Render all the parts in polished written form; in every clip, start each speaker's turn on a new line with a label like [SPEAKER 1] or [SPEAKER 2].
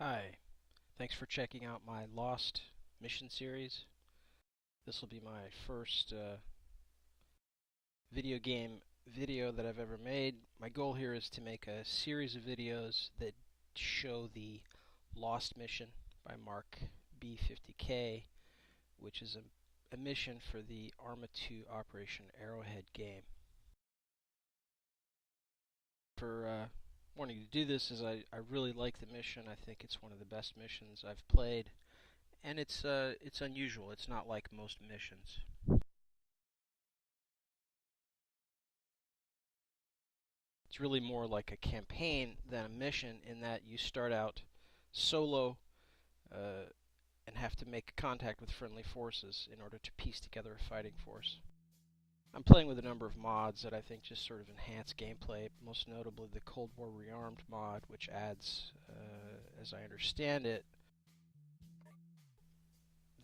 [SPEAKER 1] Hi, thanks for checking out my Lost mission series. This will be my first video game video that I've ever made. My goal here is to make a series of videos that show the Lost mission by Mark B50K, which is a mission for the Arma 2 Operation Arrowhead game. For wanting to do this is I really like the mission. I think it's one of the best missions I've played. And it's unusual. It's not like most missions. It's really more like a campaign than a mission in that you start out solo and have to make contact with friendly forces in order to piece together a fighting force. I'm playing with a number of mods that I think just sort of enhance gameplay, most notably the Cold War Rearmed mod, which adds, as I understand it,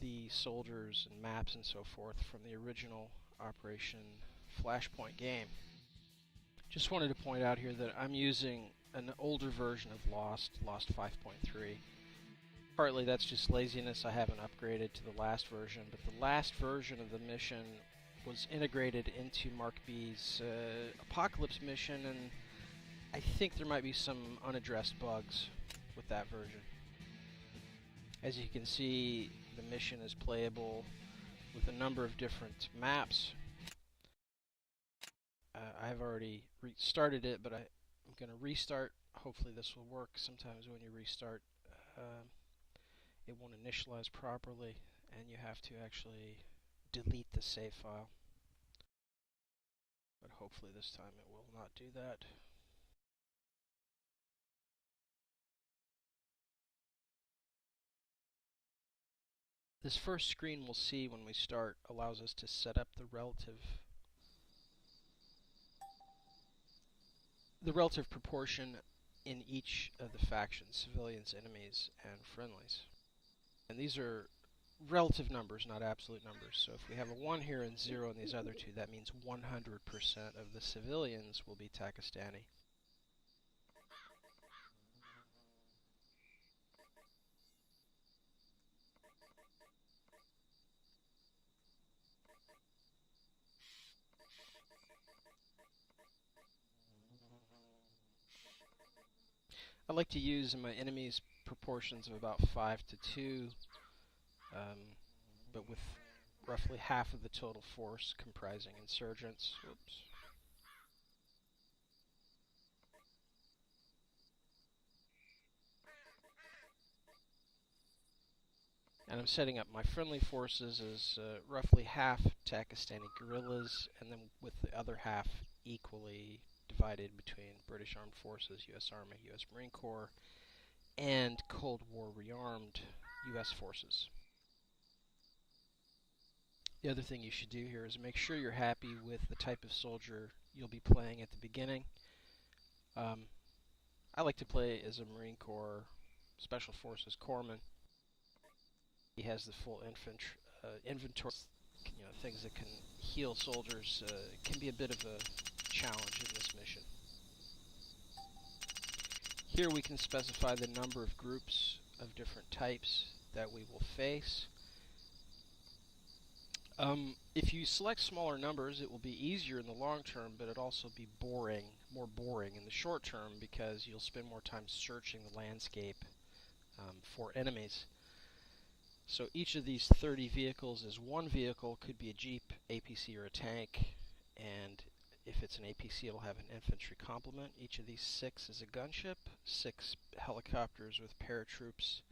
[SPEAKER 1] the soldiers and maps and so forth from the original Operation Flashpoint game. Just wanted to point out here that I'm using an older version of Lost 5.3. Partly that's just laziness. I haven't upgraded to the last version, but the last version of the mission was integrated into Mark B's Apocalypse mission, and I think there might be some unaddressed bugs with that version. As you can see, the mission is playable with a number of different maps. I've already restarted it, but I'm going to restart. Hopefully this will work. Sometimes when you restart, it won't initialize properly, and you have to actually delete the save file. But hopefully this time it will not do that. This first screen we'll see when we start allows us to set up the relative proportion in each of the factions, civilians, enemies, and friendlies. And these are relative numbers, not absolute numbers. So if we have a 1 here and 0 in these other two, that means 100% of the civilians will be Pakistani. I like to use in my enemies proportions of about 5 to 2, but with roughly half of the total force comprising insurgents. Oops. And I'm setting up my friendly forces as roughly half Pakistani guerrillas, and then with the other half equally divided between British Armed Forces, U.S. Army, U.S. Marine Corps, and Cold War rearmed U.S. forces. The other thing you should do here is make sure you're happy with the type of soldier you'll be playing at the beginning. I like to play as a Marine Corps Special Forces Corpsman. He has the full inventory, things that can heal soldiers. Can be a bit of a challenge in this mission. Here we can specify the number of groups of different types that we will face. If you select smaller numbers, it will be easier in the long term, but it'll also be more boring in the short term because you'll spend more time searching the landscape for enemies. So each of these 30 vehicles is one vehicle, could be a Jeep, APC, or a tank, and if it's an APC, it'll have an infantry complement. Each of these 6 is a gunship, 6 helicopters with paratroops,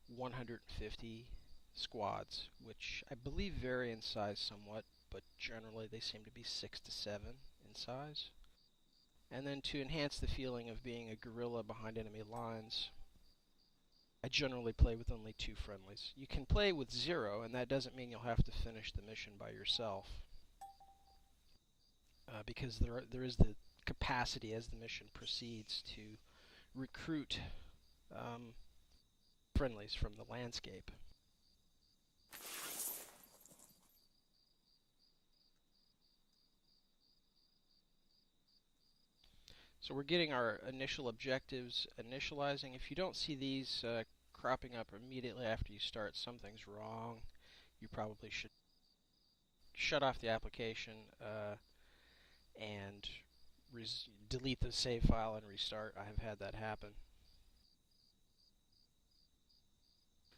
[SPEAKER 1] 150 squads, which I believe vary in size somewhat, but generally they seem to be 6 to 7 in size. And then to enhance the feeling of being a guerrilla behind enemy lines, I generally play with only 2 friendlies. You can play with 0, and that doesn't mean you'll have to finish the mission by yourself, because there is the capacity as the mission proceeds to recruit friendlies from the landscape. So we're getting our initial objectives initializing. If you don't see these cropping up immediately after you start, something's wrong. You probably should shut off the application and delete the save file and restart. I have had that happen.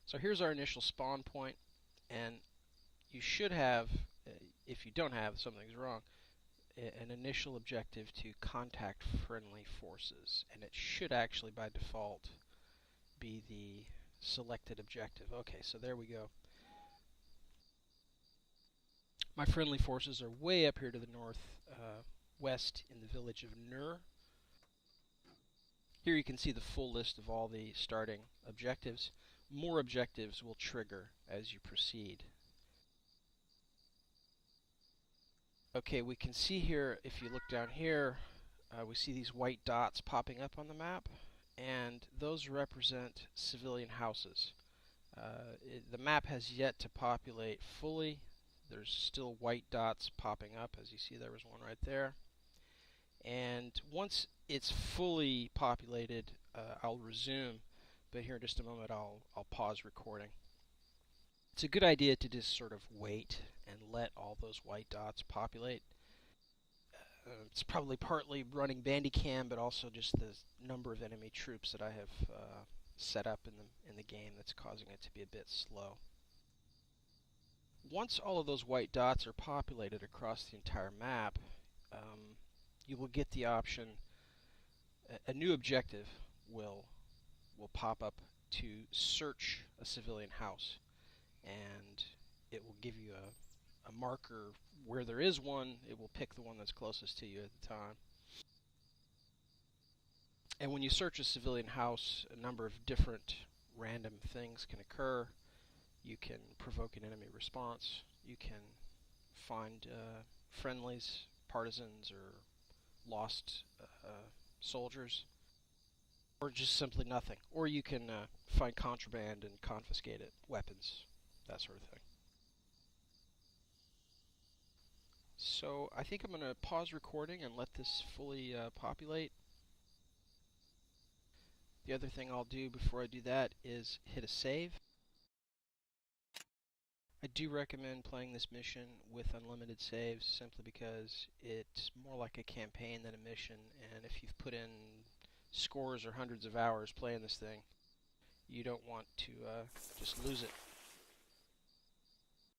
[SPEAKER 1] So here's our initial spawn point, and you should have, if you don't have, something's wrong, an initial objective to contact friendly forces, and it should actually by default be the selected objective. Okay, so there we go. My friendly forces are way up here to the north west in the village of Nur. Here you can see the full list of all the starting objectives. More objectives will trigger as you proceed. Okay, we can see here, if you look down here, we see these white dots popping up on the map, and those represent civilian houses. The map has yet to populate fully. There's still white dots popping up. As you see, there was one right there. And once it's fully populated, I'll resume, but here in just a moment I'll pause recording. It's a good idea to just sort of wait and let all those white dots populate. It's probably partly running Bandicam, but also just the number of enemy troops that I have set up in the game that's causing it to be a bit slow. Once all of those white dots are populated across the entire map, you will get the option, a new objective will pop up to search a civilian house, and it will give you a marker where there is one. It will pick the one that's closest to you at the time. And when you search a civilian house, a number of different random things can occur. You can provoke an enemy response. You can find friendlies, partisans, or lost soldiers, or just simply nothing. Or you can find contraband and confiscate it, weapons, that sort of thing. So I think I'm going to pause recording and let this fully populate. The other thing I'll do before I do that is hit a save. I do recommend playing this mission with unlimited saves simply because it's more like a campaign than a mission, and if you've put in scores or hundreds of hours playing this thing, you don't want to just lose it.